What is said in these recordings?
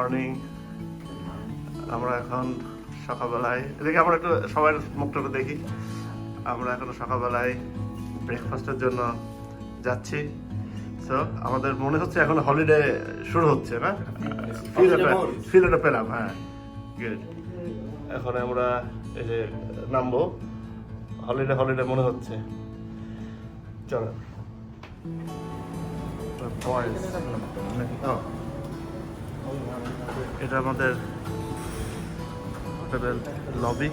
Morning. আমরা এখন সকালবেলায় এদিকে আমরা একটু সবাই মুখটা দেখি। আমরা এখন সকালবেলায় ব্রেকফাস্টের জন্য যাচ্ছি। সো আমাদের মনে হচ্ছে এখন হলিডে শুরু হচ্ছে না, ফিল এটা পেলাম। হ্যাঁ, গুড। এখন আমরা এই যে নামবো, হলিডে মনে হচ্ছে। চলো। এটা আমাদের হোটেলের লবি।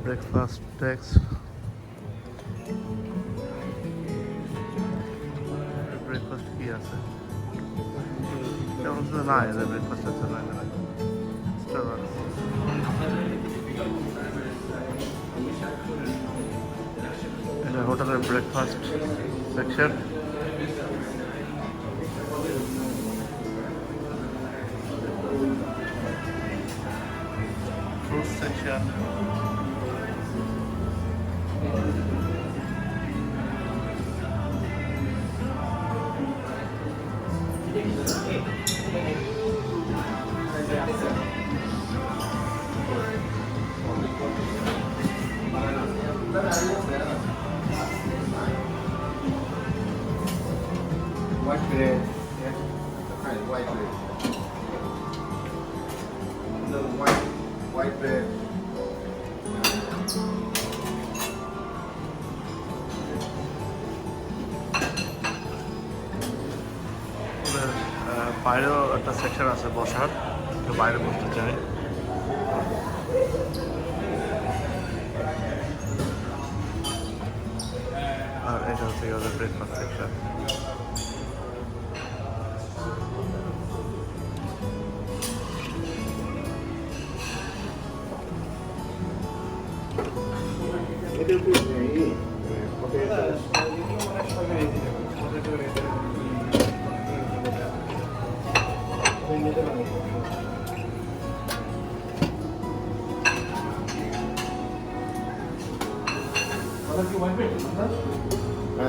ব্রেকফাস্ট ট্যাক্স, ব্রেকফাস্ট কি আছে তেমন কিছু নাই, ব্রেকফাস্ট আছে না। এটা হোটেলের breakfast section. Fruit section, white bread, yeah, okay, white bread. The white bread. বাইরেও একটা সেকশন আছে বসার, কেউ বাইরে বসতে চায়। আর এটা হচ্ছে ওদের breakfast section.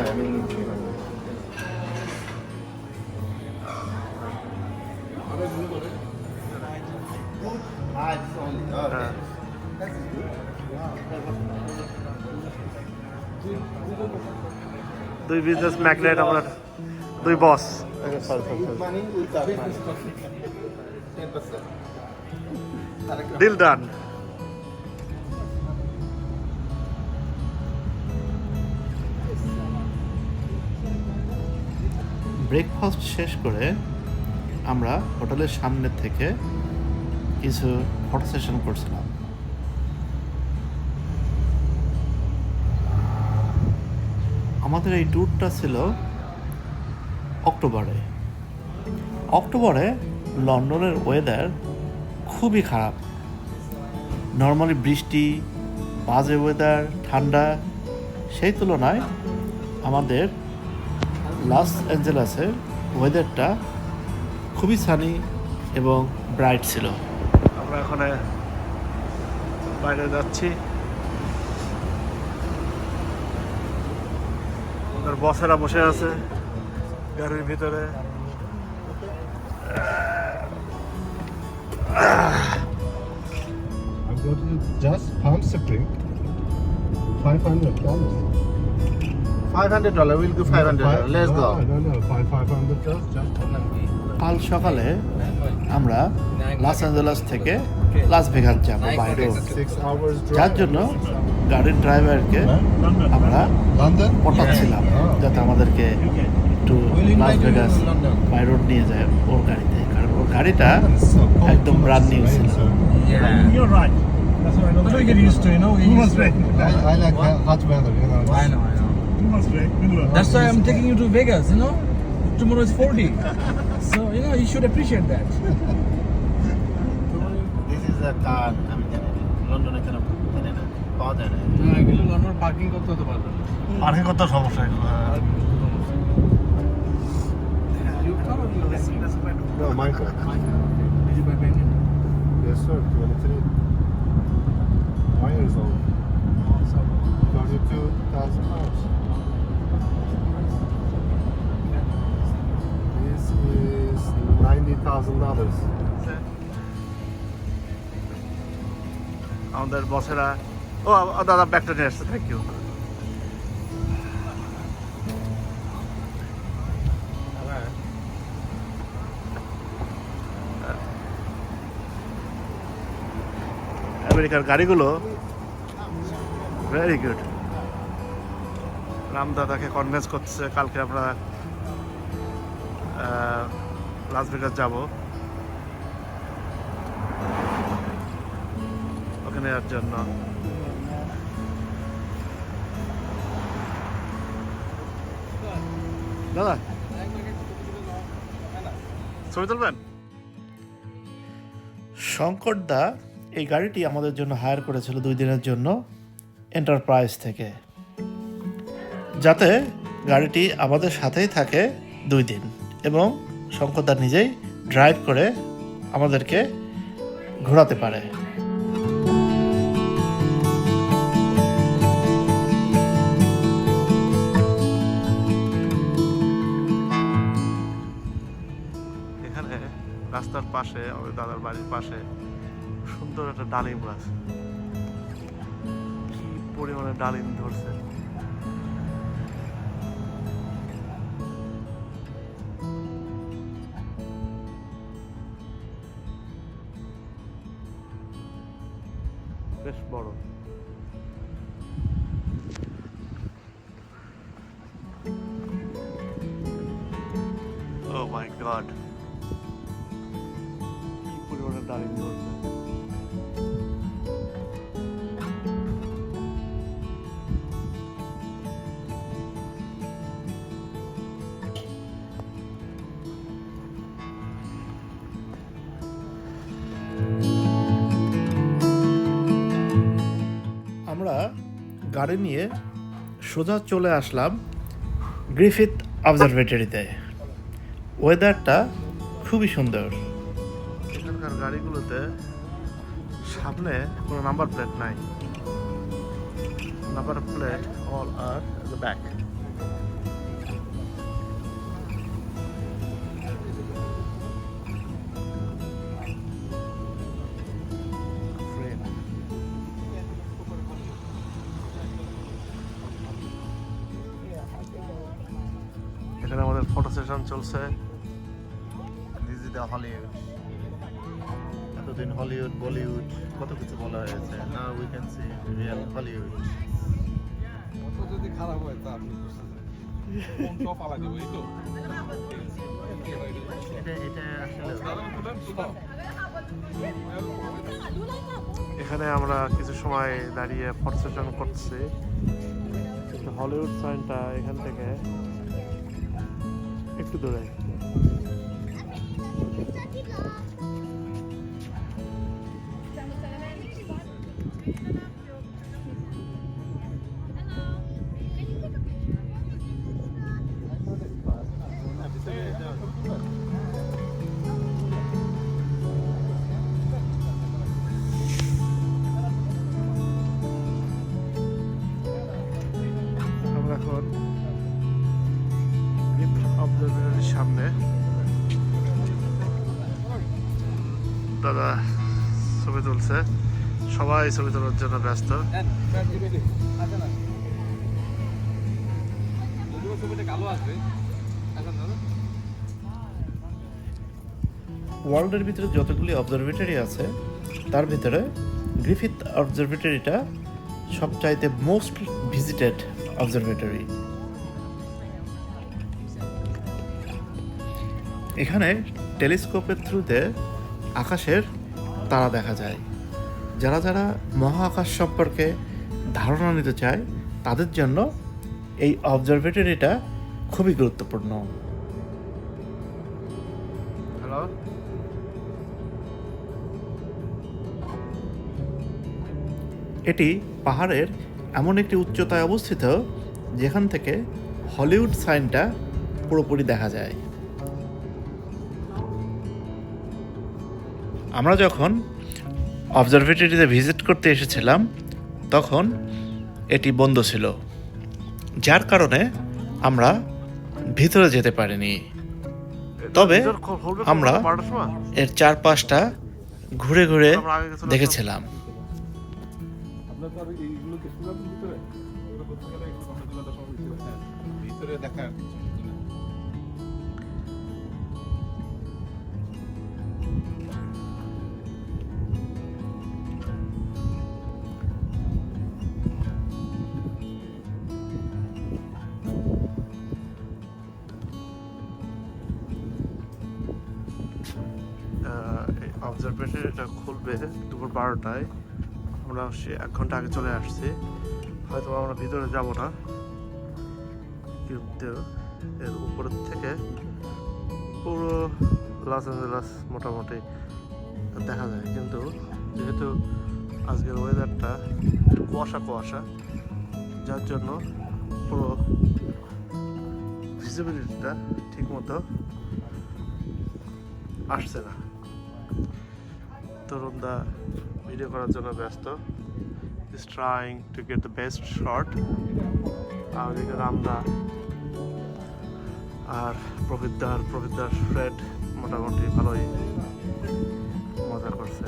I mean, it's only okay. That's good. দুই বিজনেস ম্যাগনেট, আমরা দুই boss. With money, without money. 10%. Deal done. Breakfast শেষ করে আমরা হোটেলের সামনে থেকে কিছু ফটো সেশন করছিলাম। আমাদের এই ট্যুরটা ছিল অক্টোবরে লন্ডনের ওয়েদার খুবই খারাপ। নর্মালি বৃষ্টি, বাজে ওয়েদার, ঠান্ডা। সেই তুলনায় আমাদের লস অ্যাঞ্জেলেসের ওয়েদারটা খুবই সানি এবং ব্রাইট ছিল। আমরা এখন বাইরে যাচ্ছি, ওদের বসেরা বসে আছে গাড়ির ভিতরে। I'm going to just Palm Spring. $500. $500. We'll do $500. Let's go. No. $500 just কাল সকালে আমরা লস অ্যাঞ্জেলেস থেকে লাস ভেগাস যাব বাইরেও, 6 hours drive. যার জন্য গাড়ির ড্রাইভারকে আমরা London? পটাচ্ছিলাম যাতে আমাদেরকে একটু লাস ভেগাস বাই রোড নিয়ে যায় ওর গাড়িতে, কারণ ওর গাড়িটা একদম ব্রান্ড নিউ ছিল। You're right. That's what I know. But we get used to, you know. Too much rain. I like hot weather, you know. I know. Too much rain. That's why I'm taking you to Vegas, you know. Tomorrow is 40. So, you know, you should appreciate that. This is a car. আমি জানি লন্ডনে কেন জানি না, পাওয়া যায় না। এগুলো লন্ডন পার্কিং করতে হতে পারবে। পার্কিং করতে সমস্যা এগুলো। No, my car. Did you buy Bentley? Yes, sir. 23. 1 years old. 32,000 miles. This is $90,000. আমাদের বসেরা দাদা ব্যাগটা নিয়ে আসছে, থ্যাংক ইউ। আমেরিকার গাড়িগুলো ভেরি গুড। রাম দাদাকে কনভিন্স করছে কালকে আমরা লাস ভেগাস যাব, ওখানে যাওয়ার জন্য। দাদা ছবি তুলবেন? শঙ্কর দা এই গাড়িটি আমাদের জন্য হায়ার করেছিল 2 দিনের জন্য এন্টারপ্রাইজ থেকে, যাতে গাড়িটি আমাদের সাথেই থাকে 2 দিন এবং শঙ্কর দা নিজেই ড্রাইভ করে আমাদেরকে ঘোরাতে পারে। এখানে রাস্তার পাশে, আমাদের দাদার বাড়ির পাশে সুন্দর একটা ডালিম গাছ, কি পরিমাণে ডালিম ধরছে। বেশ বড়। Oh my God, কি পরিমাণে ডালিম ধরছে। আমরা গাড়ি নিয়ে সোজা চলে আসলাম গ্রিফিথ অবজারভেটরিতে। ওয়েদারটা খুবই সুন্দর। এখানকার গাড়িগুলোতে সামনে কোনো নাম্বার প্লেট নাই, number plate all are the back. এখানে আমাদের ফটো সেশন চলছে। This is the Hollywood. এতদিন হলিউড বলিউড কত কিছু বলা হয়েছে, now we can see real Hollywood. যদি খারাপ হয় তা আপনি ফোন তো পালা দিব এই তো এটা আসলে এখানে আমরা কিছু সময় দাঁড়িয়ে ফটো সেশন করছি। হলিউড সাইনটা এখান থেকে একটু দূরে। আমরা এখন অবজারভেটরির সামনে। দাদা ছবি তুলছে, সবাই ছবি তোলার জন্য ব্যস্ত। ওয়ার্ল্ডের ভিতরে যতগুলি অবজারভেটরি আছে তার ভিতরে গ্রিফিথ অবজারভেটরিটা সবচাইতে মোস্ট ভিজিটেড অবজারভেটরি। এখানে টেলিস্কোপের থ্রুতে আকাশের তারা দেখা যায়। যারা যারা মহাকাশ সম্পর্কে ধারণা নিতে চায় তাদের জন্য এই অবজারভেটরিটা খুবই গুরুত্বপূর্ণ। হ্যালো, এটি পাহাড়ের এমন একটি উচ্চতায় অবস্থিত যেখান থেকে হলিউড সাইনটা পুরোপুরি দেখা যায়। আমরা যখন অবজারভেটরিতে ভিজিট করতে এসেছিলাম তখন এটি বন্ধ ছিল, যার কারণে আমরা ভিতরে যেতে পারিনি। তবে আমরা এর চারপাশটা ঘুরে ঘুরে দেখেছিলাম। আপনার তো আর এইগুলো দেখতে পাবেন ভিতরে ওগুলো করতে গেলে একটু ঘন্টা 2 ঘন্টা সময় দিতে হবে। ভিতরে দেখার কিছু নেই। অবজারভেটরিটা খুলবে দুপুর 12টায়। আমরা 1 ঘন্টা আগে চলে আসছি, হয়তো আমরা ভিতরে যাব না, কিন্তু এর উপরের থেকে পুরো লস অ্যাঞ্জেলাস মোটামুটি দেখা যায়। কিন্তু যেহেতু আজকের ওয়েদারটা একটু কুয়াশা কুয়াশা, যার জন্য পুরো ভিজিবিলিটিটা ঠিক মতো আসছে না। তরুণদা ভিডিও করার জন্য ব্যস্ত, is trying to get the best shot. আর ওদিকে রামদা আর প্রবীরদার ফ্রেড মোটামুটি ভালোই মজা করছে।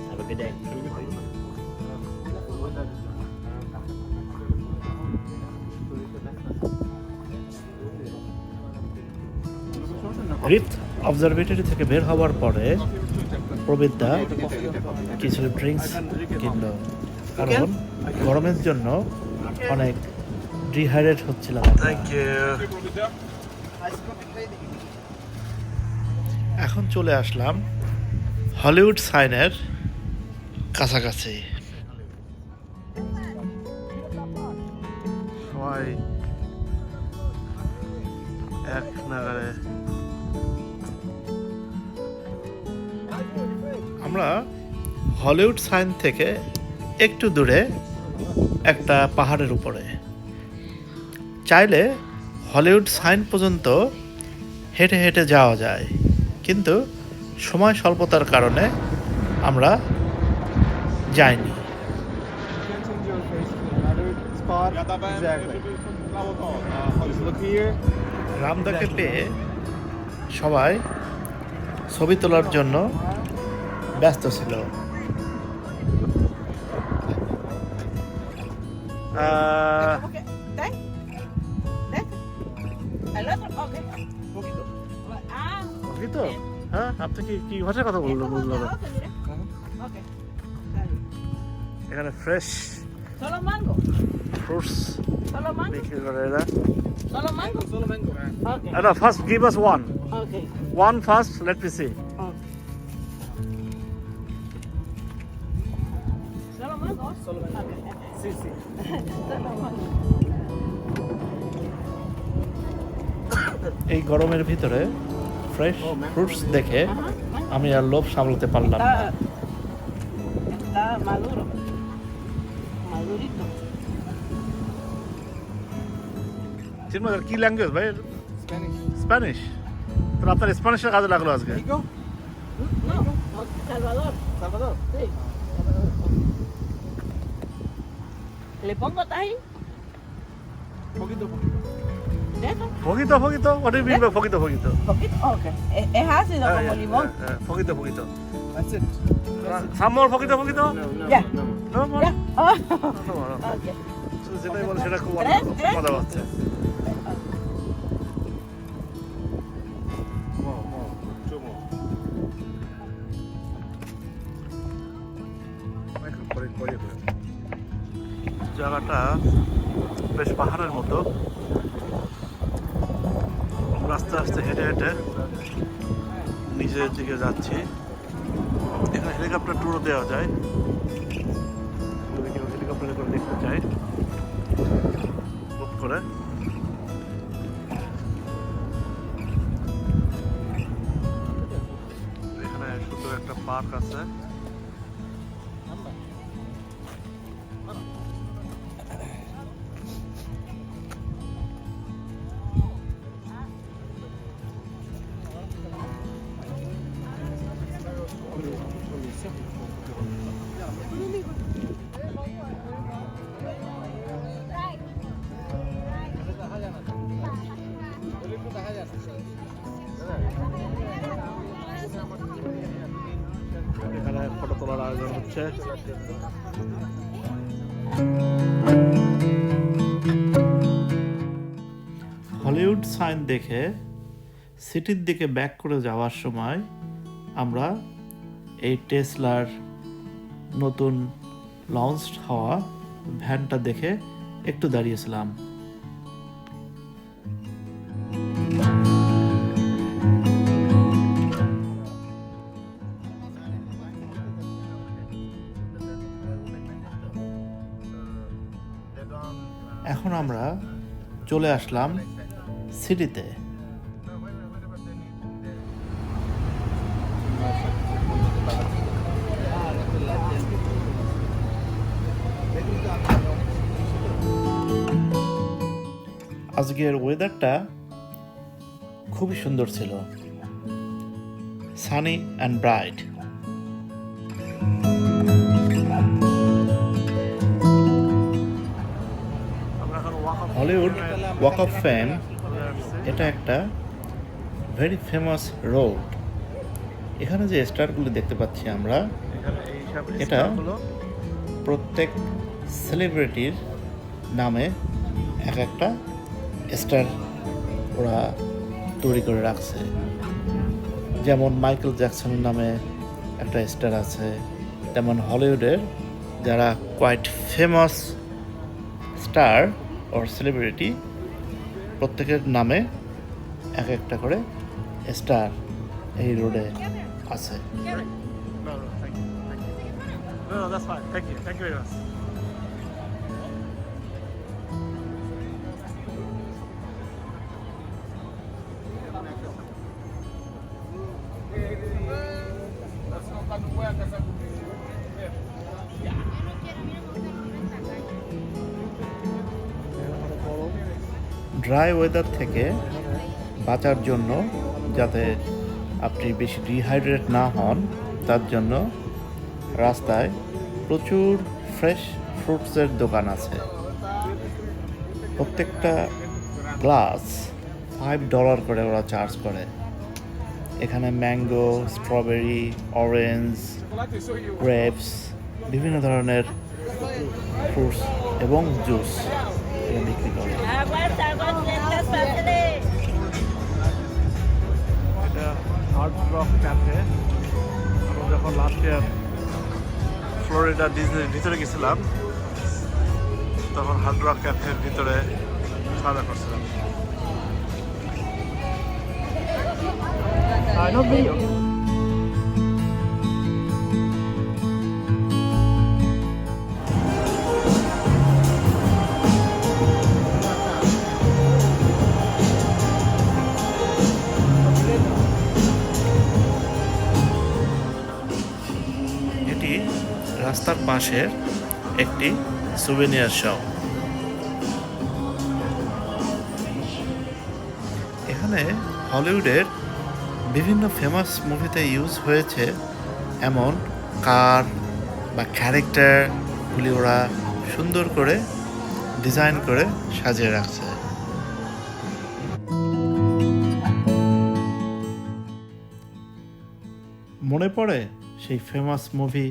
Have a good day. Rift observatory থেকে বের হওয়ার পরে প্রবীরদা কিছু ড্রিঙ্কস কিনল, কারণ গরমের জন্য অনেক ডিহাইড্রেট হচ্ছিলাম। এখন চলে আসলাম হলিউড সাইনের কাছাকাছি। সবাই এক নাগারে আমরা হলিউড সাইন থেকে একটু দূরে একটা পাহাড়ের উপরে, চাইলে হলিউড সাইন পর্যন্ত হেঁটে হেঁটে যাওয়া যায়, কিন্তু সময় স্বল্পতার কারণে আমরা যাইনি। রামদাকে পেয়ে সবাই ছবি তোলার জন্য ব্যস্ত ছিল। হ্যাঁ, আপনি কি ভাষায় কথা বললো বুঝলো না? এখানে fresh Solo mango. Fruits Solo mango. বিক্রি করে এরা। Solo mango. Solo mango. Okay. No, first give us one. Okay. One first, let me see. Solo mango. Solo mango. Sí, sí. Solo mango. এই গরমের ভিতরে ফ্রেশ ফ্রুটস দেখে আমি আর লোভ সামলাতে পারলাম না। Está maduro. Madurito. চিন্ময় কি ল্যাঙ্গুয়েজ ভাই? Spanish. স্প্যানিশ। তো আপনার স্প্যানিশের কাজে লাগলো আজকে। México. No, Salvador. Salvador. Sí. ¿Le pongo tajín? Poquito. ¿Deja? Poquito. What do you mean by poquito? ¿Poquito? Okay. Es ácido como limón. Poquito. That's it. Some more poquito? Ya. No more? Ya. Oh. No more. Okay. যেটাই বলে সেটা খুব ¿Tres? মজা পাচ্ছে। More. Two more. জায়গাটা বেশ পাহাড়ের মতো, রাস্তা আস্তে হেঁটে হেঁটে নিচের দিকে যাচ্ছি। এখানে হেলিকপ্টার ট্যুরও দেওয়া যায়, যদি কেউ হেলিকপ্টারে করে দেখতে চাই বুক করে। এখানে সুন্দর একটা পার্ক আছে। এখানে ফটো তোলার আয়োজন হচ্ছে। হলিউড সাইন দেখে সিটির দিকে ব্যাক করে যাওয়ার সময় আমরা এই টেসলার নতুন লঞ্চ হওয়া ভ্যানটা দেখে একটু দাঁড়িয়েছিলাম। এখন আমরা চলে আসলাম সিটিতে। আজকের ওয়েদারটা খুবই সুন্দর ছিল, Sunny and bright. Hollywood walk of fame এটা একটা ভেরি ফেমাস রোড। এখানে যে স্টারগুলো দেখতে পাচ্ছি আমরা, এটা প্রত্যেক সেলিব্রিটির নামে এক একটা স্টার ওরা তৈরি করে রাখছে। যেমন মাইকেল জ্যাকসনের নামে একটা স্টার আছে, তেমন হলিউডের যারা কোয়াইট ফেমাস স্টার ওর সেলিব্রিটি প্রত্যেকের নামে এক একটা করে স্টার এই রোডে আছে। No, that's fine. Thank you. Thank you very much. Dry weather থেকে বাঁচার জন্য, যাতে আপনি বেশি ডিহাইড্রেট না হন, তার জন্য রাস্তায় প্রচুর ফ্রেশ ফ্রুটসের দোকান আছে। প্রত্যেকটা গ্লাস $5 করে ওরা চার্জ করে। এখানে ম্যাঙ্গো, স্ট্রবেরি, অরেঞ্জ, গ্রেপস, বিভিন্ন ধরনের ফ্রুটস এবং জুস এখানে বিক্রি করে। এটা হার্ড রক ক্যাফে। আমরা যখন লাস্ট ইয়ার ফ্লোরিডা ডিজনির ভিতরে গেছিলাম, তখন হার্ড রক ক্যাফের ভিতরে খাওয়া দাওয়া করছিলাম। এটি রাস্তার পাশের একটি সুভেনিয়ার শপ। এখানে হলিউডের বিভিন্ন ফেমাস মুভিতে ইউজ হয়েছে এমন কার বা ক্যারেক্টারগুলি ওরা সুন্দর করে ডিজাইন করে সাজিয়ে রাখছে। মনে পড়ে সেই ফেমাস মুভি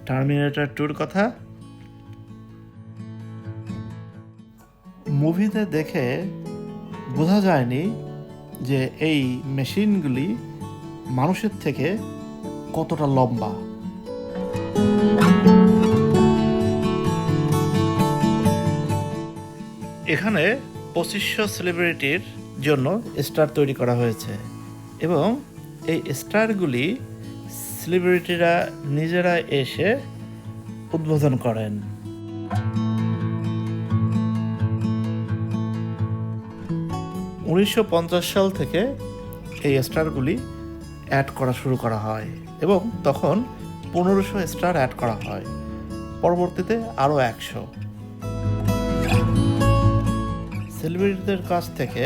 টার্মিনেটর 2-র কথা। মুভিতে দেখে বোঝা যায়নি যে এই মেশিনগুলি মানুষের থেকে কতটা লম্বা। এখানে 2500 সেলিব্রিটির জন্য স্টার তৈরি করা হয়েছে এবং এই স্টারগুলি সেলিব্রিটিরা নিজেরা এসে উদ্বোধন করেন। $1950 সাল থেকে এই স্টারগুলি অ্যাড করা শুরু করা হয় এবং তখন 1500 স্টার অ্যাড করা হয়, পরবর্তীতে আরও 100। সেলিব্রিটিদের কাছ থেকে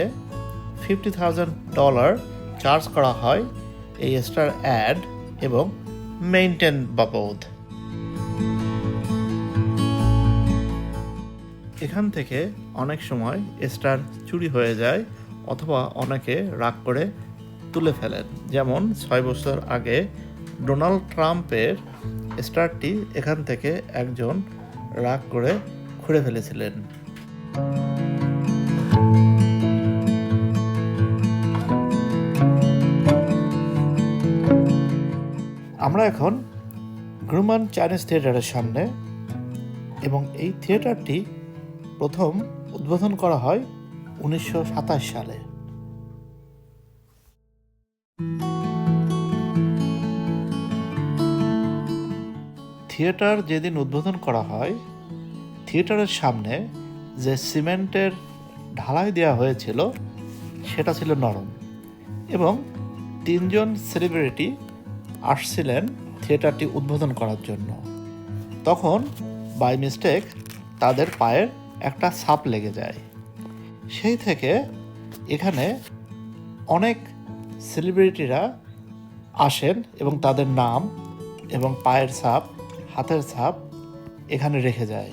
$50,000 চার্জ করা হয় এই স্টার অ্যাড এবং মেইনটেন বাবদ। এখান থেকে অনেক সময় স্টার চুরি হয়ে যায় অথবা অনেকে রাগ করে তুলে ফেলেন, যেমন 6 বছর আগে ডোনাল্ড ট্রাম্পের স্টারটি এখান থেকে একজন রাগ করে খুঁড়ে ফেলেছিলেন। আমরা এখন গ্রুমান চাইনিজ থিয়েটারের সামনে, এবং এই থিয়েটারটি প্রথম উদ্বোধন করা হয় 1927 সালে। থিয়েটার যেদিন উদ্বোধন করা হয়, থিয়েটারের সামনে যে সিমেন্টের ঢালাই দেওয়া হয়েছিল সেটা ছিল নরম, এবং 3 জন সেলিব্রিটি আসছিলেন থিয়েটারটি উদ্বোধন করার জন্য। তখন বাই মিস্টেক তাদের পায়ের একটা ছাপ লেগে যায়। সেই থেকে এখানে অনেক সেলিব্রিটিরা আসেন এবং তাদের নাম এবং পায়ের ছাপ, হাতের ছাপ এখানে রেখে যায়।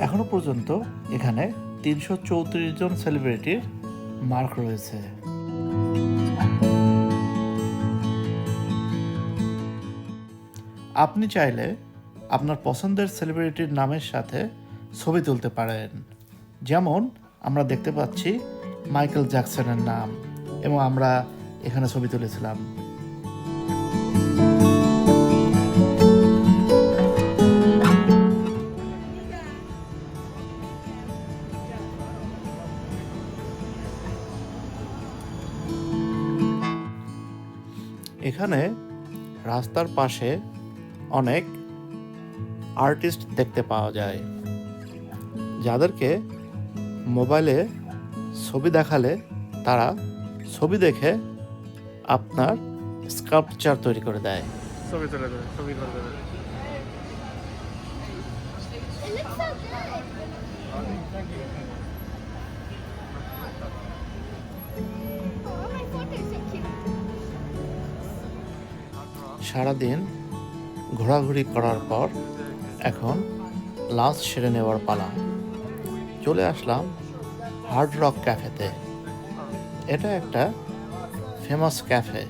এখনো পর্যন্ত এখানে 334 জন সেলিব্রিটির মার্ক রয়েছে। আপনি চাইলে আপনার পছন্দের সেলিব্রিটির নামের সাথে ছবি তুলতে পারেন, যেমন আমরা দেখতে পাচ্ছি মাইকেল জ্যাকসনের নাম, এবং আমরা এখানে ছবি তুলেছিলাম। এখানে রাস্তার পাশে অনেক আর্টিস্ট দেখতে পাওয়া যায়, যাদেরকে মোবাইলে ছবি দেখালে তারা ছবি দেখে আপনার স্কাল্পচার তৈরি করে দেয়। ছবি তুলে দেবে, ছবি করে দেবে। সারাদিন ঘোরাঘুরি করার পর এখন লাঞ্চ সেরে নেওয়ার পালা। চলে আসলাম হার্ড রক ক্যাফেতে। এটা একটা ফেমাস ক্যাফে।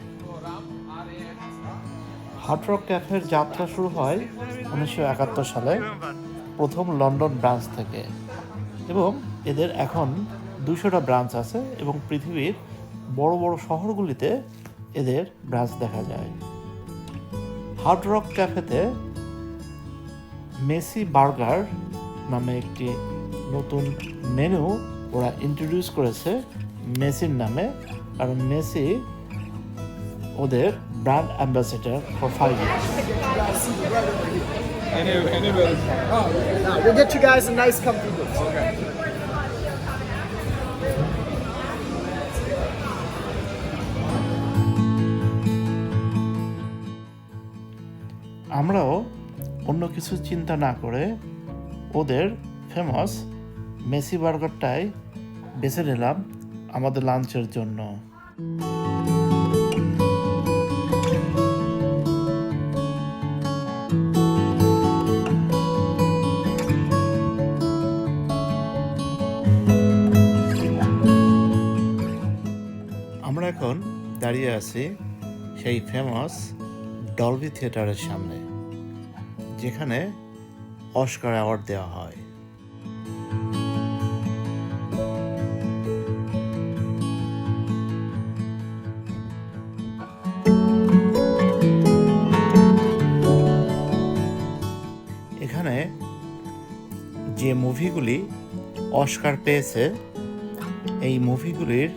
হার্ড রক ক্যাফের যাত্রা শুরু হয় 1971 সালে প্রথম লন্ডন ব্রাঞ্চ থেকে, এবং এদের এখন 200টা ব্রাঞ্চ আছে, এবং পৃথিবীর বড় বড় শহরগুলিতে এদের ব্রাঞ্চ দেখা যায়। হার্ড রক ক্যাফেতে মেসি বার্গার নামে একটি নতুন মেনু ওরা ইন্ট্রোডিউস করেছে মেসির নামে, কারণ মেসি ওদের brand ambassador for 5 years। We'll get you guys a nice comfy booth. আমরাও অন্য কিছু চিন্তা না করে ওদের ফেমাস মেসি বার্গারটাই বেছে নিলাম আমাদের লাঞ্চের জন্য। আমরা এখন দাঁড়িয়ে আছি সেই ফেমাস ডলবি থিয়েটারের সামনে, যেখানে অস্কার অ্যাওয়ার্ড দেওয়া হয়। এখানে যে মুভিগুলি অস্কার পেয়েছে এই মুভিগুলির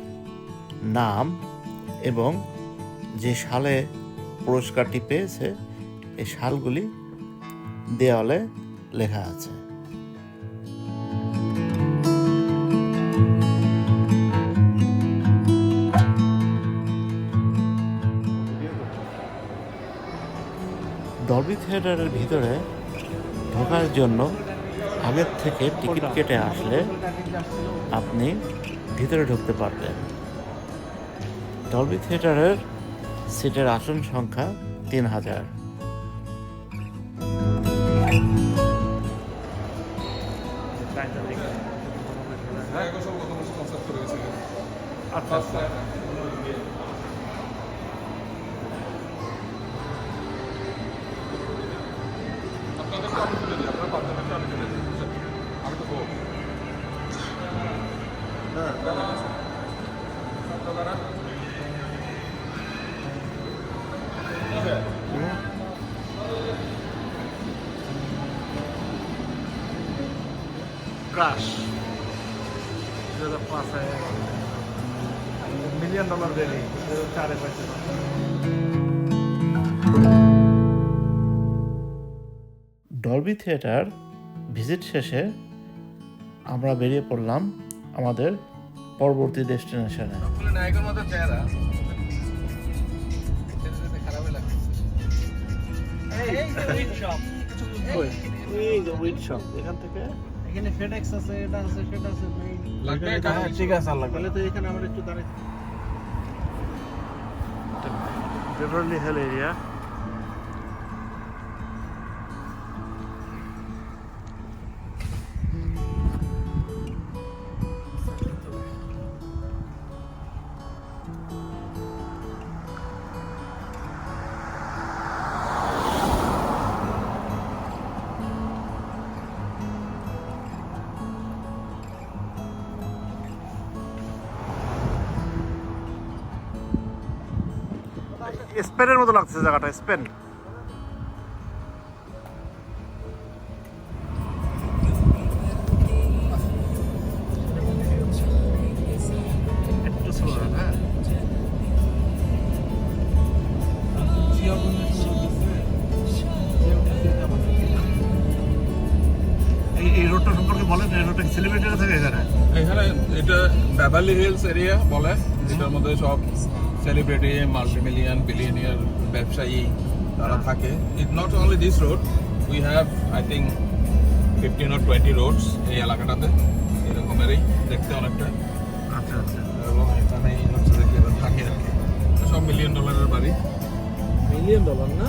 নাম এবং যে সালে পুরস্কারটি পেয়েছে এই সালগুলি দেওয়ালে লেখা আছে। ডলবি থিয়েটারের ভিতরে ঢোকার জন্য আগের থেকে টিকিট কেটে আসলে আপনি ভিতরে ঢুকতে পারবেন। ডলবি থিয়েটারের সিটের আসন সংখ্যা 3000। আচ্ছা আচ্ছা। ক্রাশ $1 মিলিয়ন রেডি 4 পয়সা। ডলবি থিয়েটার ভিজিট শেষে আমরা বেরিয়ে পড়লাম আমাদের পরবর্তী ডেস্টিনেশনে। নায়কের মতো চেহারা খারাপই লাগছে। এই যে উইড শপ, এখান থেকে এখানে ফেডেক্স আছে, এটা আছে, সেটা আছে। লাগবে হ্যাঁ, ঠিক আছে, আর লাগবে তাহলে তো এখানে আমরা একটু দাঁড়াই। Beverly Hill area. স্পেনের মতো লাগছে জায়গাটা, স্পেন। একটু স্লো, হ্যাঁ। এই রোডটা সম্পর্কে বলেন, এই রোডটা সেলিব্রিটি থাকে এখানে। এখানে এটা বেভারলি হিলস এরিয়া বলে, এটার মধ্যে সব সেলিব্রিটি, মাল্টিমিলিয়ন, বিলিয়নিয়ার, ব্যবসায়ী তারা থাকে। It not only this road, we have I think 15 or 20 roads এই এলাকাটাতে এরকমেরই দেখতে অনেকটা। আচ্ছা আচ্ছা। এবং এখানেই হচ্ছে যে কেউ থাকে আর কি। সব $1 মিলিয়ন বাড়ি, $1 মিলিয়ন না,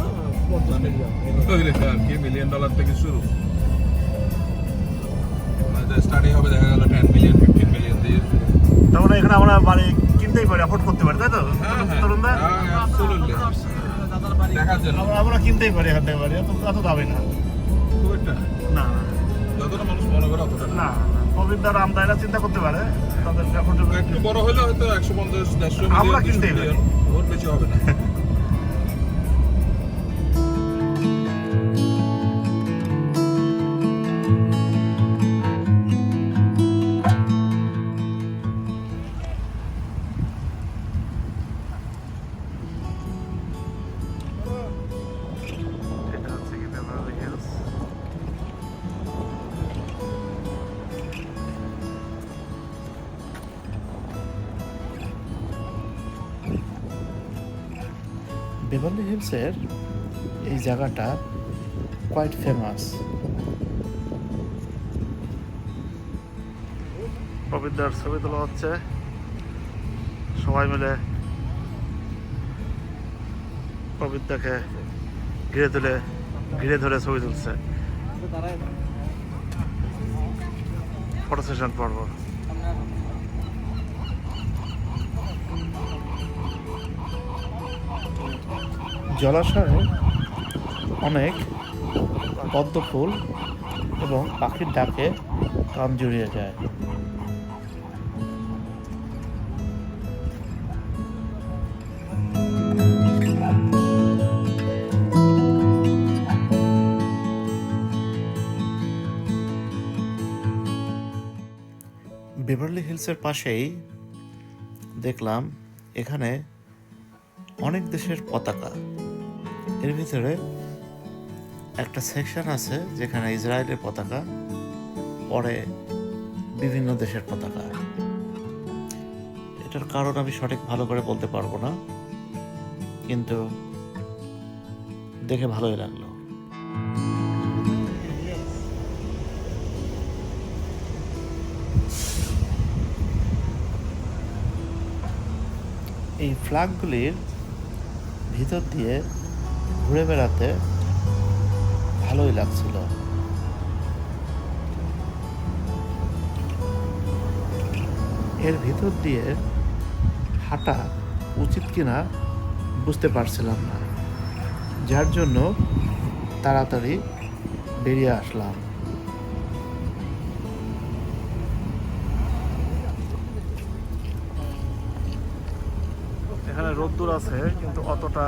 50 মিলিয়ন। ওই রেখা আর কি, $1 মিলিয়ন থেকে শুরু। স্টার্টিং হবে দেখা গেল 10 মিলিয়ন, 15 মিলিয়ন দিয়ে। তার মানে এখানে আমরা বাড়ি কিনতেই পারি, অ্যাফোর্ড করতে পারি, তাই তো তরুণদা? অ্যাবসলিউটলি দেখার জন্য আমরা কিনতেই পারি এখান থেকে বাড়ি, এত দামি না। খুব একটা না যতটা মানুষ মনে করে অতটা না। না, প্রবীণ দ্বারা আমদানিরা চিন্তা করতে পারে, তাদের অ্যাফোর্ড একটু বড় হলে হয়তো 150-150 আমরা মিলিয়ন, কিনতেই 200 মিলিয়ন, ওর বেশি হবে না। এটা হচ্ছে কি বেভারলি হিলস। বেভারলি হিলসের এই জায়গাটা কোয়াইট ফেমাস। প্রবীণদার ছবি তোলা হচ্ছে, সবাই মিলে প্রবীণদাকে ঘিরে ধরে ছবি তুলছে। ফটো সেশন পর্ব। জলাশয়ে অনেক পদ্ম ফুল এবং পাখির ডাকে কান জুড়িয়ে যায়। বেভারলি হিলসের পাশেই দেখলাম এখানে অনেক দেশের পতাকা। এর ভিতরে একটা সেকশন আছে যেখানে ইসরায়েলের পতাকা, পরে বিভিন্ন দেশের পতাকা। এটার কারণ আমি সঠিক ভালো করে বলতে পারবো না, কিন্তু দেখে ভালোই লাগলো। এই ফ্ল্যাগগুলির ভিতর দিয়ে ঘুরে বেড়াতে ভালোই লাগছিল। এর ভিতর দিয়ে হাঁটা উচিত কিনা বুঝতে পারছিলাম না, যার জন্য তাড়াতাড়ি বেরিয়ে আসলাম। এখানে রোদ্দুর আছে কিন্তু অতটা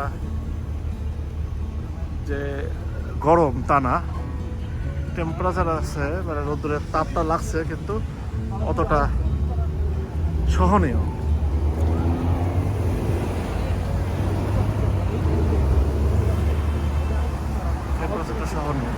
যে গরম তা না, টেম্পারেচার আছে, মানে রোদ্দুরের তাপটা লাগছে কিন্তু অতটা সহনীয়। টেম্পারেচারটা সহনীয়।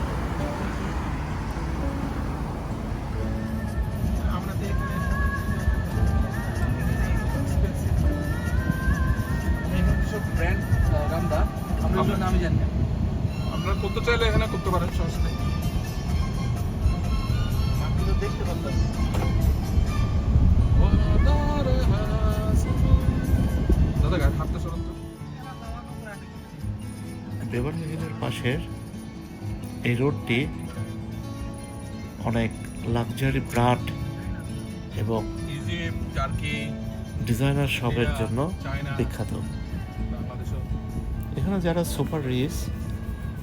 আপনারা করতে চাইলে এখানে করতে পারেন, সমস্যা নেই। দাদা গায়ে হাতটা সরান তো। বেভারলি হিলের পাশের এই রোডটি অনেক লাক্সারি ব্র্যান্ড এবং ইজিপ্ট, টার্কি, ডিজাইনার শপের জন্য চায়না, বিখ্যাত। বাংলাদেশও। এখানে যারা সুপার রিচ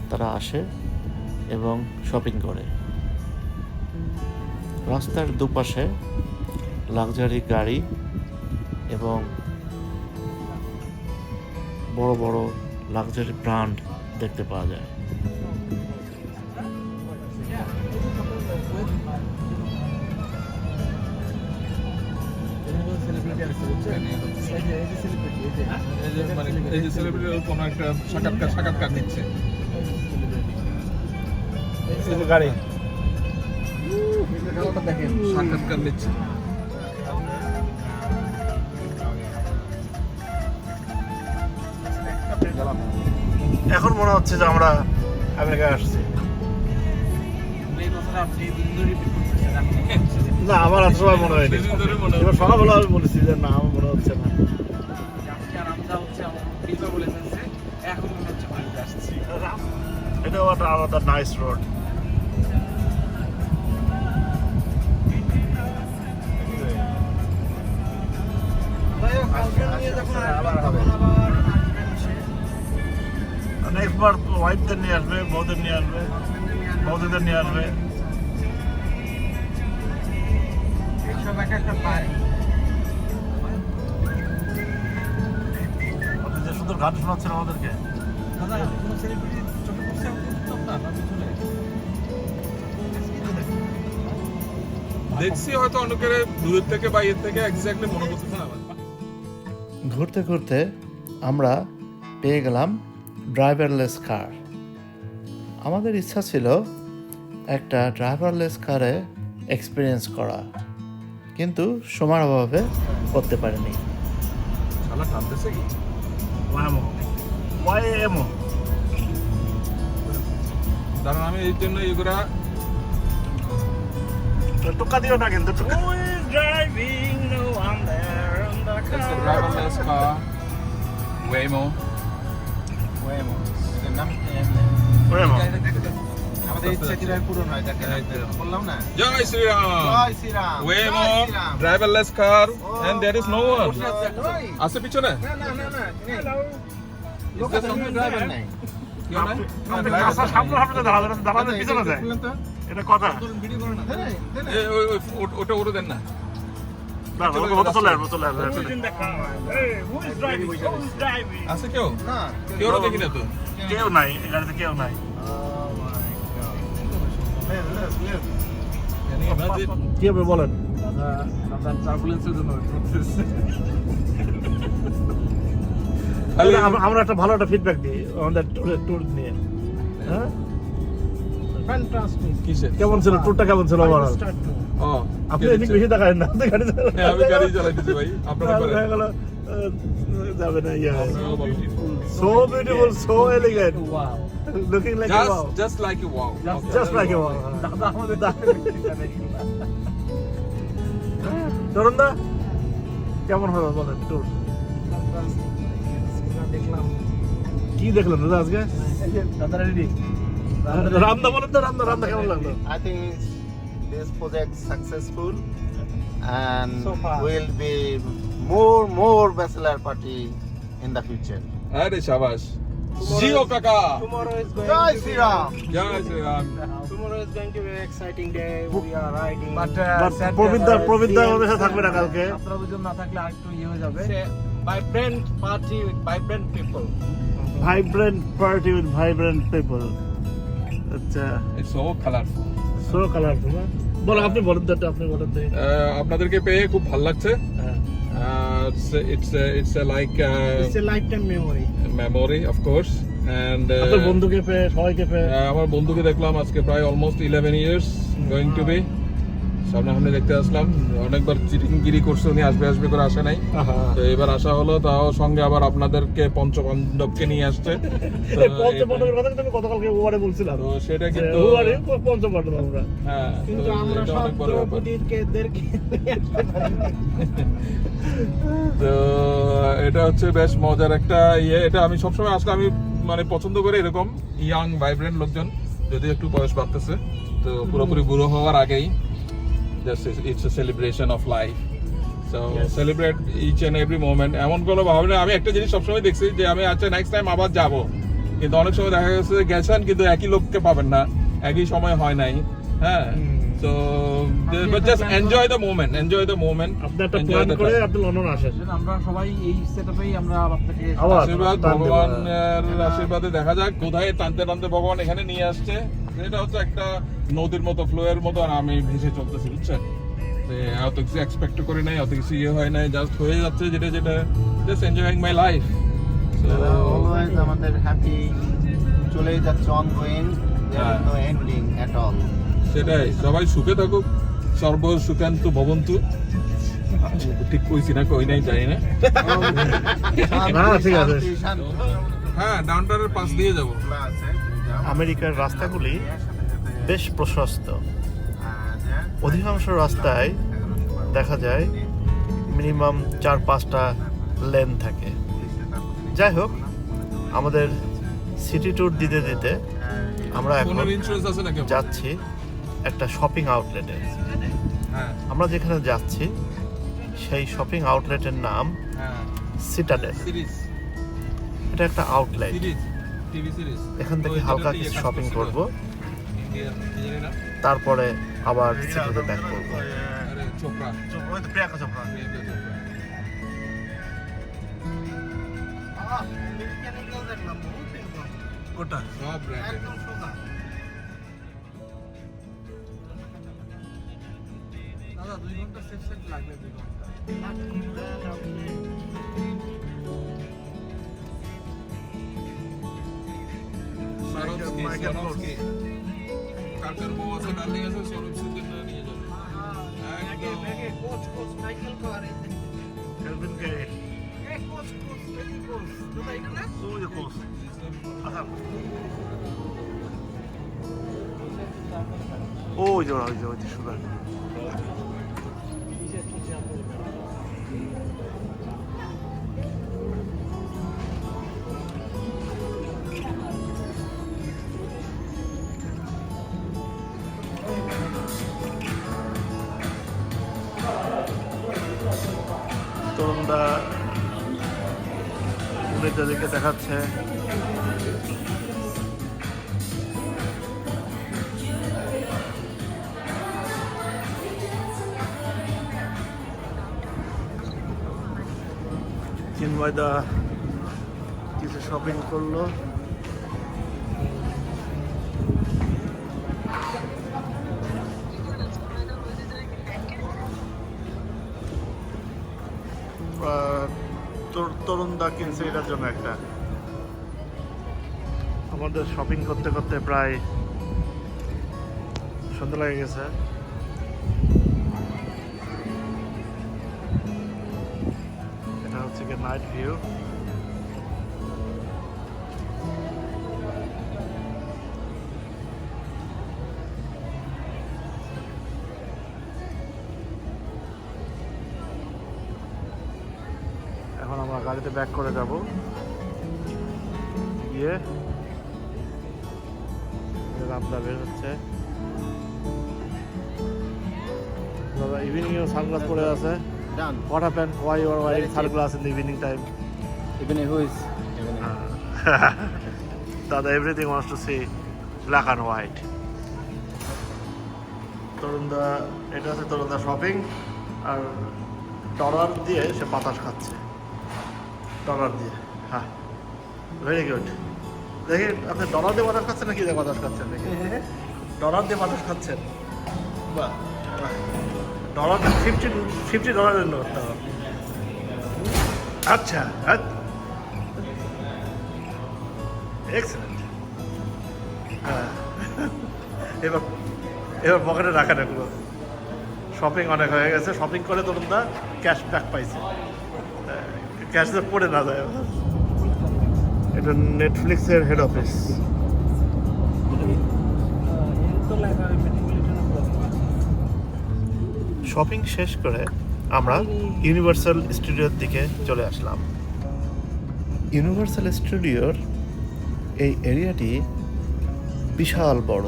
তারা আসে এবং শপিং করে। রাস্তার দুপাশে লাক্সারি গাড়ি এবং বড় বড় লাক্সারি ব্র্যান্ড দেখতে পাওয়া যায়। এই যে সেলিব্রিটির কোনো একটা সাক্ষাৎকার নিচ্ছে। গাড়ি সাক্ষাৎকার নিচ্ছে। এখন মনে হচ্ছে যে আমরা আমেরিকায় আসছি। না, আমার এত সময় মনে হয়নি। সেদিন ধরে মনে এবার সকালবেলা আমি বলেছি যে না, আমার মনে হচ্ছে না। এটাও একটা আলাদা নাইস রোড। নেক্সট বার ওয়াইফদের নিয়ে আসবে, বউদের নিয়ে আসবে, বৌদিদের নিয়ে আসবে। আপনি যে সুন্দর গান শোনাচ্ছেন আমাদেরকে। দেখছি হয়তো অনেকের দূরের থেকে বাইরের থেকে এক্স্যাক্টলি মনে করতেছে না। ঘুরতে ঘুরতে আমরা পেয়ে গেলাম ড্রাইভারলেস কার। আমাদের ইচ্ছা ছিল একটা ড্রাইভারলেস কারে এক্সপিরিয়েন্স করা, কিন্তু সময়ের অভাবে করতে পারিনি। শালা টানতেছে কি? ওয়াইএমও কারণ আমি এই জন্য এগুলা টোকা দিও না কিন্তু। Driverless car, Waymo. আমাদের ইচ্ছা কিভাবে পূরণ হয় দেখেন, বললাম না। Jai Shriram. Jai Shriram. Waymo, Jai Shriram. Driverless car, and there is no one. ওই, আছে পিছনে? না না না না, লোকের সঙ্গে ড্রাইভার নাই। কেউ নাই? সামনে সামনে দাঁড়ালে পিছনে যায়, এটা কথা। ওটা ওটা দেন না। ওটা চলে আসবো, চলে আসবো। আছে কেউ? না, কেউ দেখি না তো। কেউ নাই, এই গাড়িতে কেউ নাই। কি হবে বলেন? আমরা একটা ভালো একটা ফিডব্যাক দিই আমাদের ট্যুর নিয়ে। হ্যাঁ, ফ্যান্টাস্টিক। কিসের? কেমন ছিল ট্যুরটা? কেমন ছিল ওভারঅল? ও, আপনি এদিক বেশি দেখায় না, গাড়ি হ্যাঁ, আমি গাড়ি চালাইতেছি ভাই। আপনারা করেন। হয়ে গেল যাবে না। ইয়া আপনারাও বলেন। so beautiful, so elegant, looking like a wow, Just like a wow. Okay. just like a wow. তরুণদা কেমন হলো বলেন ট্যুর? দেখলাম কি দেখলেন দাদা আজকে? দাদা রেডি রান্না বলেন তো, রান্না কেমন লাগলো? I think this project successful and So far. will be more bachelor party in the future. আরে শাবাশ জিও কাকা tomorrow is going Jai to Shri be Ram. জয় Shri Ram tomorrow is going to be an exciting day. We are riding. But প্রবীণদা আমাদের সাথে থাকবে না কালকে। আপনারা দুজন না থাকলে আরেকটু ইয়ে হয়ে যাবে। It's a vibrant party with vibrant people. Vibrant party with vibrant people. আচ্ছা, it's so colourful. So colourful. বলো, আপনি বলেন তো, আপনি বলেন তো। আপনাদেরকে পেয়ে খুব ভালো লাগছে। হ্যাঁ। It's a like It's a lifetime memory. memory of course and আপনার বন্ধুকে পেয়ে, সবাইকে পেয়ে। আমার বন্ধুকে দেখলাম আজকে প্রায় almost 11 years going to be সামনে দেখতে আসলাম। অনেকবার চিটিংগিরি করছে, উনি আসবে করে আসে নাই, তো এবার আসা হলো, তাও সঙ্গে আবার আপনাদেরকে পঞ্চপাণ্ডবকে নিয়ে আসছে। তো পঞ্চপাণ্ডবের কথা তুমি গতকালকে ওভারে বলছিলাম, তো সেটা কিন্তু ওভারে পঞ্চপাণ্ডব আমরা। হ্যাঁ, কিন্তু তো আমরা এটা সব অনেক বড় ব্যাপার। দ্রৌপদীদেরকে তো এটা হচ্ছে বেশ মজার একটা ইয়ে। এটা আমি সবসময় আসলে আমি মানে পছন্দ করি এরকম ইয়াং ভাইব্রেন্ট লোকজন, যদি একটু বয়স বাড়তেছে, তো পুরোপুরি বুড়ো হওয়ার আগেই just it's a celebration of life. So celebrate each and every moment. এমন কোনো ভাবনা, আমি একটা জিনিস সবসময় দেখছি যে আমি আচ্ছা নেক্সট টাইম আবার যাব, কিন্তু অনেক সময় দেখা গেছে গেছেন কিন্তু একই লোককে পাবেন না, একই সময় হয় নাই। হ্যাঁ, so just enjoy the moment, আপনি একটা প্ল্যান করে আপনি লন্ডন আসেন। আমরা সবাই এই সেটআপেই আমরা আপনাকে আবার আশীর্বাদ, ভগবানের আশীর্বাদে দেখা যাক কোথায় টানতে ভগবান এখানে নিয়ে আসছে। এটা হচ্ছে একটা নদীর মতো, ফ্লো এর মতো, আর আমি ভেসে চলতেছি, বুঝছেন? অত কিছু এক্সপেক্ট করি নাই, অত কিছু ইয়ে হয় নাই, জাস্ট হয়ে যাচ্ছে যেটা just enjoying my life. Always আমাদের happy চলেই যাচ্ছে ongoing. There is no ending at all. সেটাই, সবাই সুখে থাকুক, সর্ব সুখান্তু ভবন্তু। ঠিক কইছি না, কই নাই জানি না। না, ঠিক আছে। শান্তি, শান্তি। হ্যাঁ, ডাউনটাউনের পাশ দিয়ে যাবো। আমেরিকার রাস্তাগুলি বেশ প্রশস্ত। অধিকাংশ রাস্তায় দেখা যায় মিনিমাম 4-5টা লেন থাকে। যাই হোক, আমাদের সিটি ট্যুর দিতে দিতে আমরা এখন ফোনের ইন্স্যুরেন্স আছে নাকি? যাচ্ছি একটা শপিং আউটলেটে। হ্যাঁ, আমরা যেখানে যাচ্ছি সেই শপিং আউটলেটের নাম হ্যাঁ, সিটাডেল। সিরিজ, এটা একটা আউটলেট। TV series. এখান থেকে হালকা কিছু শপিং করব, ইন্ডিয়ান, কি জানি না? তারপরে আবার সিটিতে ব্যাক করব। আরে চোপড়া, প্রিয়াঙ্কা চোপড়া। প্রিয়াঙ্কা চোপড়া। কোটা সব ব্র্যান্ডেড। দাদা 2 ঘন্টা সেট লাগবে, 2 ঘন্টা। সরোজকি। কার বউ আছে, ডার্লিং আছে, সরোজকির জন্য নিয়ে যাবে। একদম। কেলভিন কে ওই যে সুগার। তরুণদা উনিদেরকে দেখাচ্ছে। চিন্ময়দা কিছু শপিং করলো। তরুণদা কিনছে এটার জন্য একটা। আমাদের শপিং করতে করতে প্রায় সন্ধ্যা লেগে গেছে। এটা হচ্ছে কি নাইট ভিউ। এখন আমরা গাড়িতে ব্যাক করে যাব গিয়ে রামদা বের হচ্ছে দাদা ইভিনিং এও সানগ্লাস পরে আছে Done. What happened? Why you are wearing sunglasses in the evening time? Even who is? Even Dada, everything wants to see black and white. তরুণদা এটা হচ্ছে তরুণদা শপিং আর ডলার দিয়ে সে বাতাস খাচ্ছে ডলার দিয়ে হ্যাঁ ভেরি গুড দেখি আপনি ডলার দিয়ে বাতাস খাচ্ছেন না কি দিয়ে বাতাস খাচ্ছেন দেখি ডলার দিয়ে বাতাস খাচ্ছেন বাহ ডলার $50 নোট তাও আচ্ছা এক্সেলেন্ট হ্যাঁ এবার পকেটে রাখা না এগুলো শপিং অনেক হয়ে গেছে শপিং করে তরুণদা ক্যাশ ব্যাক পাইছে ক্যাশ তো পড়ে না যায় এটা নেটফ্লিক্সের হেড অফিস শপিং শেষ করে আমরা ইউনিভার্সাল স্টুডিওর দিকে চলে আসলাম ইউনিভার্সাল স্টুডিওর এই এরিয়াটি বিশাল বড়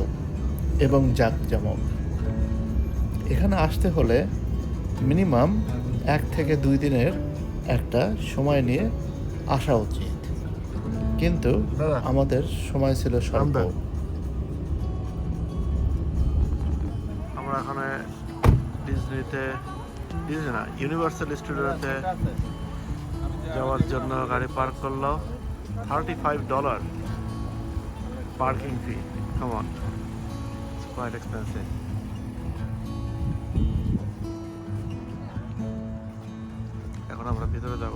এবং জাঁকজমক এখানে আসতে হলে মিনিমাম 1 থেকে 2 দিনের একটা সময় নিয়ে আসা উচিত কিন্তু আমাদের সময় ছিল স্বল্প আমরা এখানে ডিজনি না ইউনিভার্সাল স্টুডিওতে যাওয়ার জন্য গাড়ি পার্ক করলো $35 parking fee come on it's quite expensive এখন আমরা ভিতরে যাব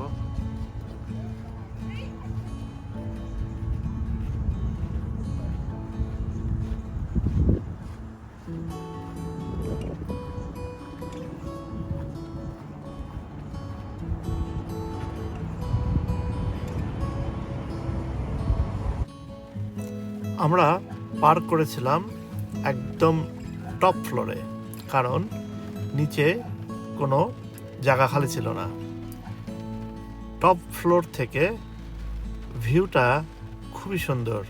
আমরা পার্ক করেছিলাম একদম টপ ফ্লোরে কারণ নিচে কোনো জায়গা খালি ছিল না টপ ফ্লোর থেকে ভিউটা খুবই সুন্দর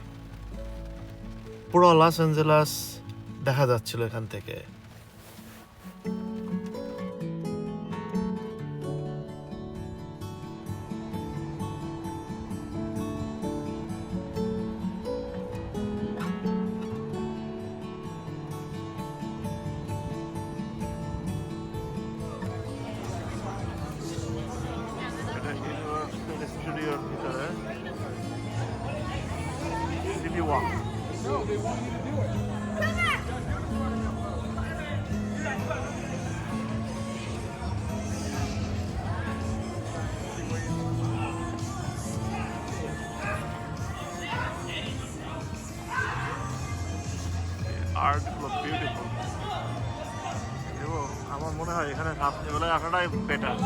পুরো লস অ্যাঞ্জেলাস দেখা যাচ্ছিল এখান থেকে স্টুডিওর ভিতরে সিটি ওয়াক আর্টগুলো বিউটিফুল এবং আমার মনে হয় এখানে রাত্রিবেলায় আসাটাই বেটার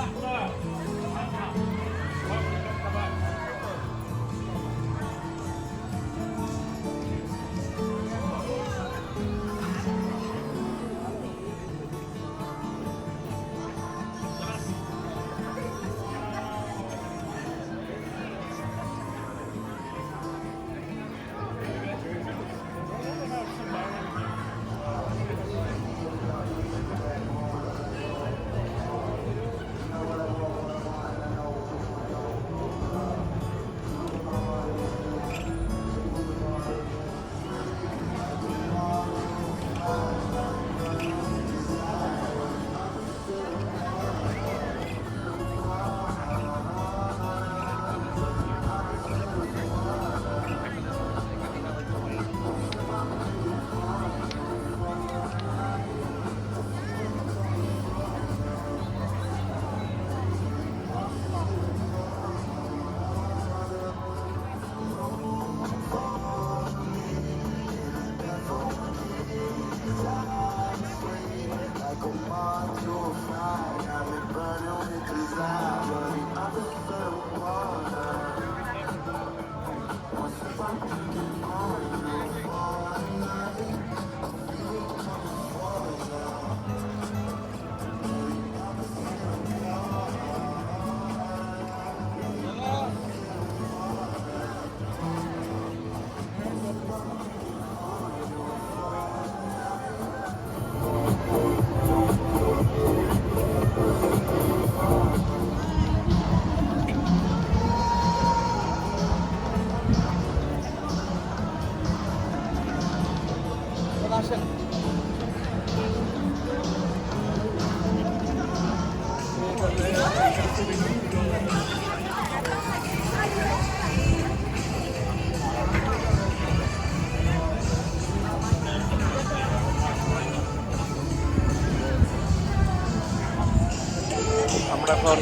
আমরা এখন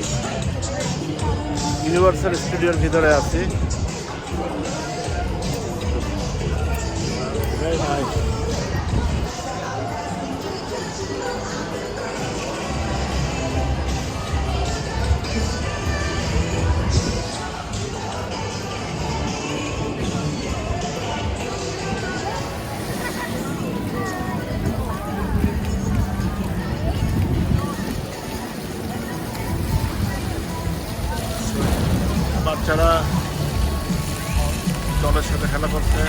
ইউনিভার্সাল স্টুডিওর ভিতরে আছি। Very nice. বাচ্চারা জলের সাথে খেলা করছে।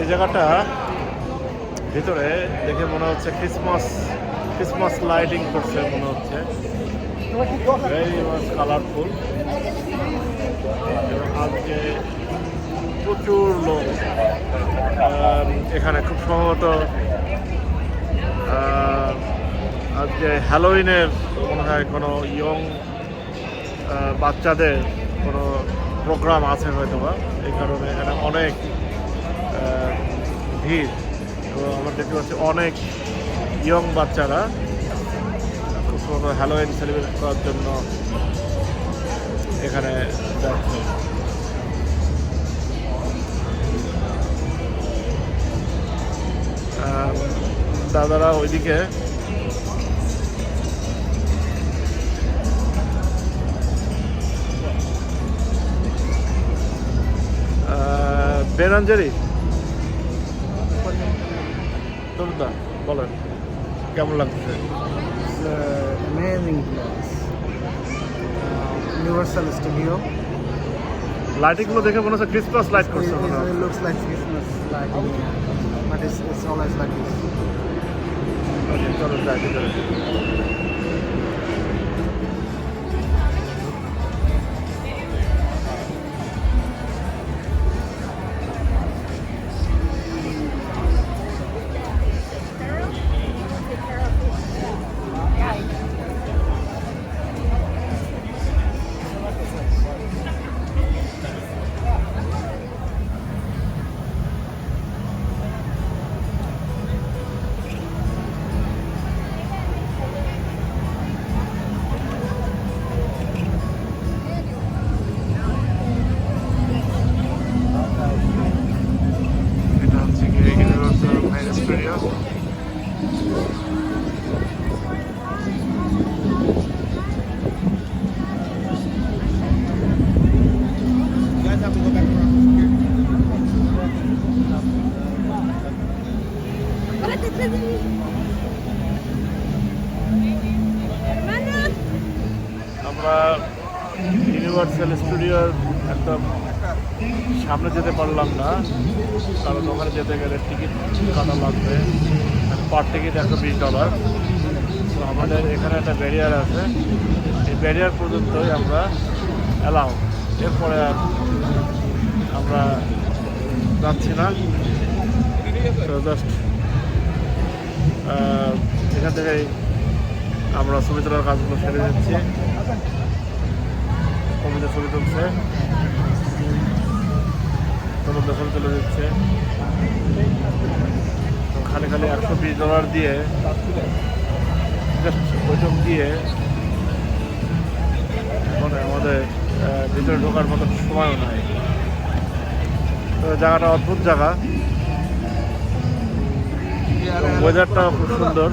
এই জায়গাটা ভিতরে দেখে মনে হচ্ছে ক্রিসমাস লাইটিং করছে মনে হচ্ছে। Very much colourful. এবং আজকে প্রচুর লোক এখানে, খুব সম্ভবত আজকে হ্যালোউইনের মনে হয় কোনো ইয়ং বাচ্চাদের কোনো প্রোগ্রাম আছে হয়তো বা, এই কারণে এখানে অনেক ভিড়। তো আমরা দেখতে পাচ্ছি অনেক ইয়ং বাচ্চারা খুব সম্ভবত হ্যালোউইন সেলিব্রেট করার জন্য এখানে যাচ্ছে। দাদারা ওইদিকে বেনাঞ্জারি তরুণদা বলেন কেমন লাগছে? Amazing place. Universal Studio. লাইটিংগুলো দেখে মনে হচ্ছে ক্রিসমাস লাইট করছে মনে হয়। It looks like Christmas lighting, but it's always like this. ওকে, চলো যাই ভিতরে। এটা হচ্ছে গিয়ে universal main studio. Guys have to go back around. আমরা ইউনিভার্সাল স্টুডিওর একদম সামনে যেতে পারলাম না, কারণ ওখানে যেতে গেলে টিকিট কাটা লাগবে। পার টিকিট $120। তো আমাদের এখানে একটা ব্যারিয়ার আছে, এই ব্যারিয়ার পর্যন্তই আমরা অ্যালাউ, এরপরে আর আমরা যাচ্ছি না। তো জাস্ট এখান থেকেই আমরা ছবি তোলার কাজগুলো সেরে যাচ্ছি। কমিতে ছবি তুলছে। যখন চলে যাচ্ছে খালি খালি $120 দিয়ে জাস্ট ওইসব দিয়ে মানে আমাদের ভিতরে ঢোকার মতো সময়ও নাই। তো জায়গাটা অদ্ভুত জায়গা, ওয়েদারটাও খুব সুন্দর।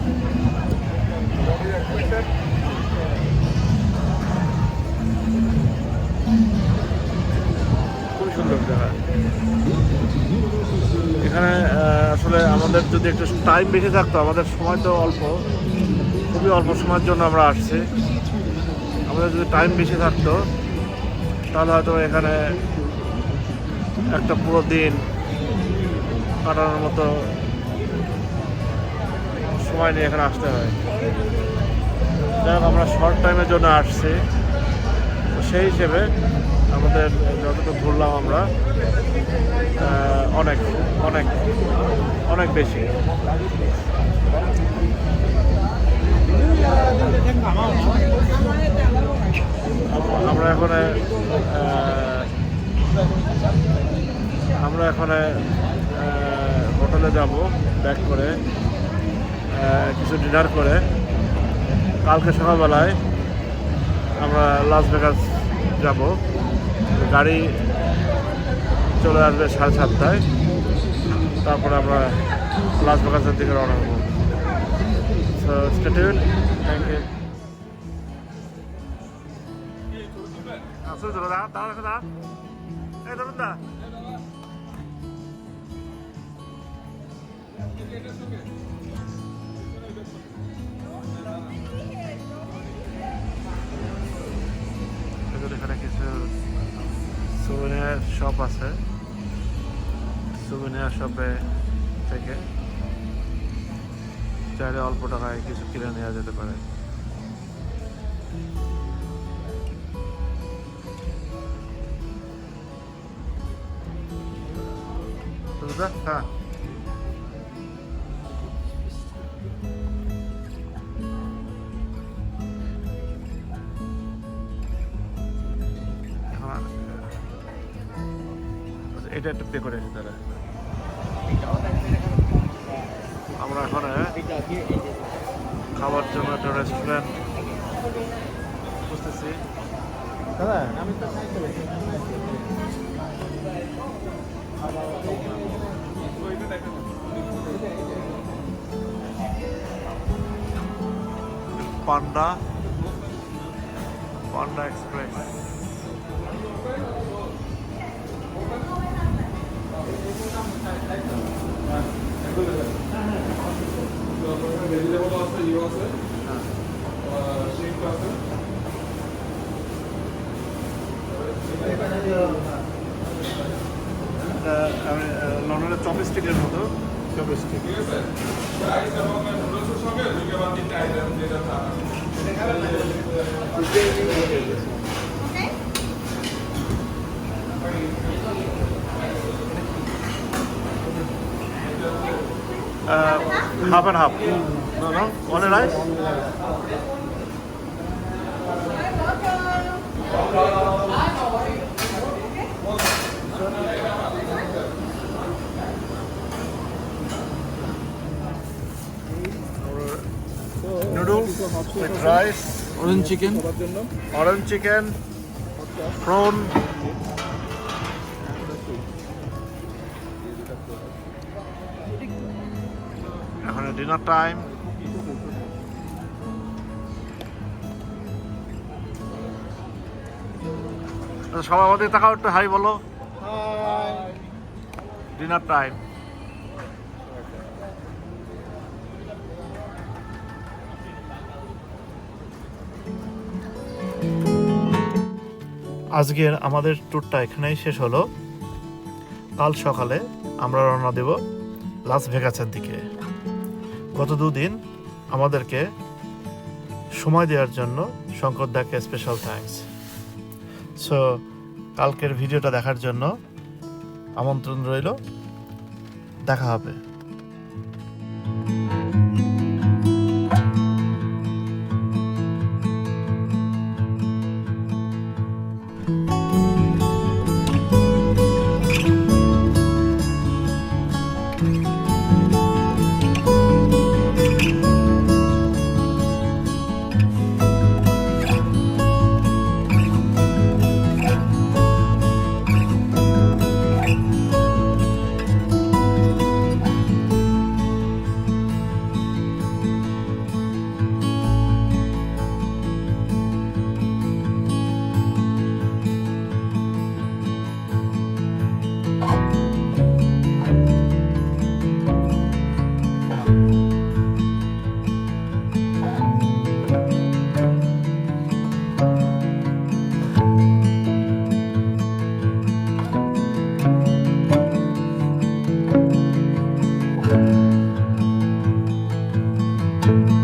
খুবই সুন্দর জায়গা। এখানে আসলে আমাদের যদি একটু টাইম বেশি থাকতো, আমাদের সময় তো অল্প, খুবই অল্প সময়ের জন্য আমরা আসছি। আমাদের যদি টাইম বেশি থাকতো তাহলে হয়তো এখানে একটা পুরো দিন কাটানোর মতো সময় নিয়ে এখানে আসতে হয়। যাই হোক, আমরা শর্ট টাইমের জন্য আসছি, তো সেই হিসেবে আমাদের যতটুকু ঘুরলাম আমরা অনেক অনেক অনেক বেশি। আমরা এখন হোটেলে যাব, ব্যাক করে কিছু ডিনার করে কালকে সকালবেলায় আমরা লাস ভেগাস যাব। গাড়ি চলে আসবে 7:30টায়, তারপরে আমরা লাস ভেগাসের দিকে রওনা হবো। So stay tuned, thank you. এখানে কিছু সুভেনিয়ার শপ আছে, সুভেনিয়ার শপে থেকে চাইলে অল্প টাকায় কিছু কিনে নেওয়া যেতে পারে। হ্যাঁ, এটা একটু পে করে তারা। আমরা এখন খাবার জন্য একটা রেস্টুরেন্ট বুঝতেছি। পান্ডা এক্সপ্রেস। লন্ডনের চপস্টিকের মতো chopstick. Half and half. No, only rice. Noodles with rice, Orange chicken. prawn. এখন ডিনার টাইম। সবাই আমাদের তাকাও, একটু হাই বলো। Dinner time. আজকের আমাদের ট্যুরটা এখানেই শেষ হলো। কাল সকালে আমরা রওনা দেব লাস ভেগাসের দিকে। গত দুদিন আমাদেরকে সময় দেওয়ার জন্য শঙ্কর দাকে স্পেশাল থ্যাঙ্কস। সো কালকের ভিডিওটা দেখার জন্য আমন্ত্রণ রইল। দেখা হবে। Bye.